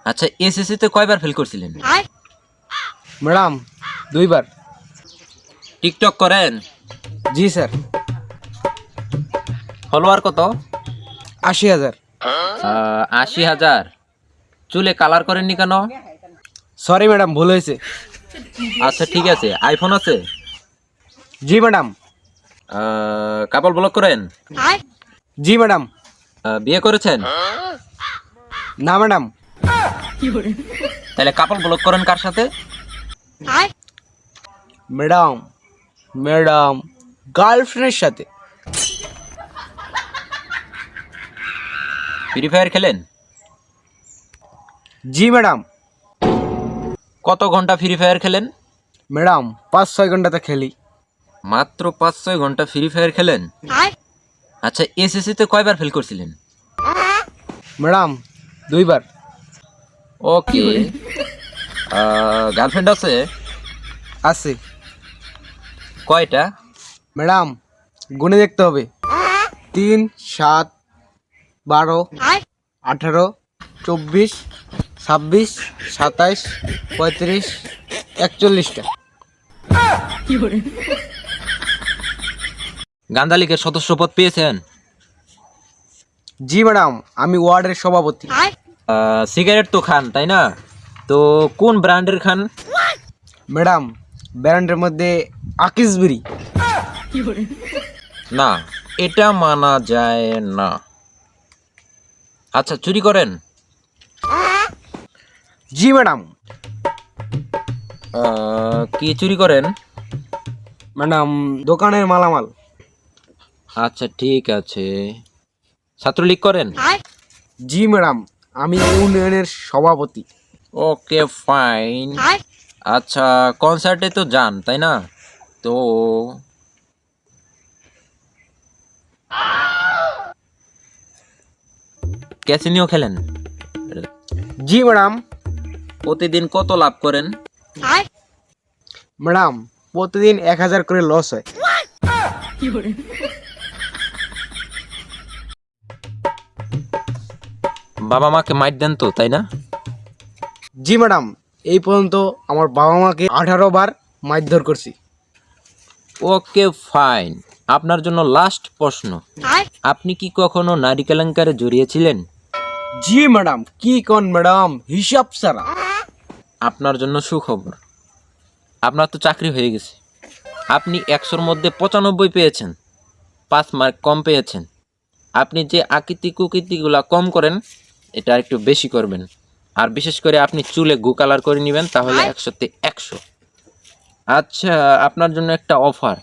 আচ্ছা, এসএসসি তে কয়বার ফেল করছিলেন? ম্যাডাম 2 বার। টিকটক করেন? জি স্যার। ফলোয়ার কত? 80,000। 80,000। চুলে কালার করেননি কেন? সরি ম্যাডাম, ভুল হয়েছে। আচ্ছা ঠিক আছে। আইফোন আছে? জি ম্যাডাম। কাপল ব্লক করেন? জি ম্যাডাম। বিয়ে করেছেন? না ম্যাডাম। তাহলে কাপল ব্লক করেন কার সাথে? ম্যাডাম ম্যাডাম গার্লফ্রেন্ডের সাথে। ফ্রি ফায়ার খেলেন? জি ম্যাডাম। কত ঘন্টা ফ্রি ফায়ার খেলেন? ম্যাডাম 5-6 ঘন্টাতে খেলি। মাত্র 5-6 ঘন্টা ফ্রি ফায়ার খেলেন? আচ্ছা, এসএসসি তে কয়বার ফেল করছিলেন? ম্যাডাম 2 বার। ওকে। গার্লফ্রেন্ড আছে? আছে কয়টা? ম্যাডাম, গুনে দেখতে হবে। 3, 7, 12, 18, 24, 26, 27, 35, 41টা। গান্ধা লীগের সদস্যপদ পেয়েছেন? জি ম্যাডাম, আমি ওয়ার্ডের সভাপতি। সিগারেট তো খান তাই না? তো কোন ব্র্যান্ডের খান? ম্যাডাম, ব্র্যান্ডের মধ্যে আকিস বিড়ি। না, এটা মানা যায় না। আচ্ছা, চুরি করেন? জি ম্যাডাম। কি চুরি করেন? ম্যাডাম, দোকানের মালামাল। আচ্ছা ঠিক আছে। ছাত্রলীগ করেন? জি ম্যাডাম, আমি ইউনিয়নের সভাপতি। Okay fine. আচ্ছা, কনসার্টে তো যান তাই না? তো ক্যাসিনিও খেলেন? জি ম্যাডাম। প্রতিদিন কত লাভ করেন? ম্যাডাম, প্রতিদিন 1000 করে লস হয়। বাবা মাকে মাইর দেন তো তাই না? জি ম্যাডাম, এই পর্যন্ত আমার বাবা মাকে 18 বার মারধর করছি। Okay fine. আপনার জন্য লাস্ট প্রশ্ন, আপনি কি কখনো নারী কেলেঙ্কারে জড়িয়েছিলেন? জি ম্যাডাম। কি কোন ম্যাডাম, হিসাব ছাড়া। আপনার জন্য সুখবর, আপনার তো চাকরি হয়ে গেছে। আপনি 100-র মধ্যে 95 পেয়েছেন, 5 মার্ক কম পেয়েছেন। আপনি যে আকৃতি কুকৃতিগুলা কম করেন, এটা একটু বেশি করবেন। আর বিশেষ করে আপনি চুলে গু কালার করে নেবেন, তাহলে 100-তে 100। আচ্ছা, আপনার জন্য একটা অফার।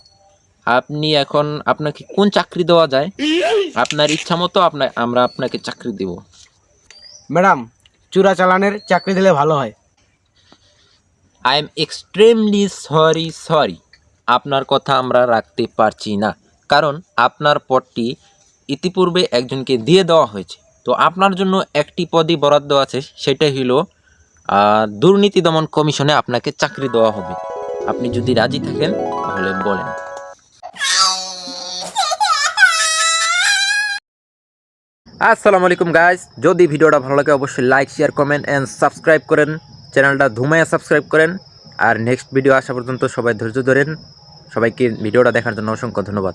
আপনি এখন, আপনাকে কোন চাকরি দেওয়া যায়? আপনার ইচ্ছা মতো আমরা আপনাকে চাকরি দেব। ম্যাডাম, চূড়া চালানের চাকরি দিলে ভালো হয়। I am extremely sorry. আপনার কথা আমরা রাখতে পারছি না, কারণ আপনার পদটি ইতিপূর্বে একজনকে দিয়ে দেওয়া হয়েছে। তো আপনার জন্য একটি পদই বরাদ্দ আছে, সেটাই হলো দুর্নীতি দমন কমিশনে আপনাকে চাকরি দেওয়া হবে। আপনি যদি রাজি থাকেন তাহলে বলেন। আসসালামু আলাইকুম গাইস, যদি ভিডিওটা ভালো লাগে অবশ্যই like, share, comment and subscribe করেন। চ্যানেলটা ধুমায়া সাবস্ক্রাইব করেন। আর নেক্সট ভিডিও আসা পর্যন্ত সবাই ধৈর্য ধরেন। সবাইকে ভিডিওটা দেখার জন্য অসংখ্য ধন্যবাদ।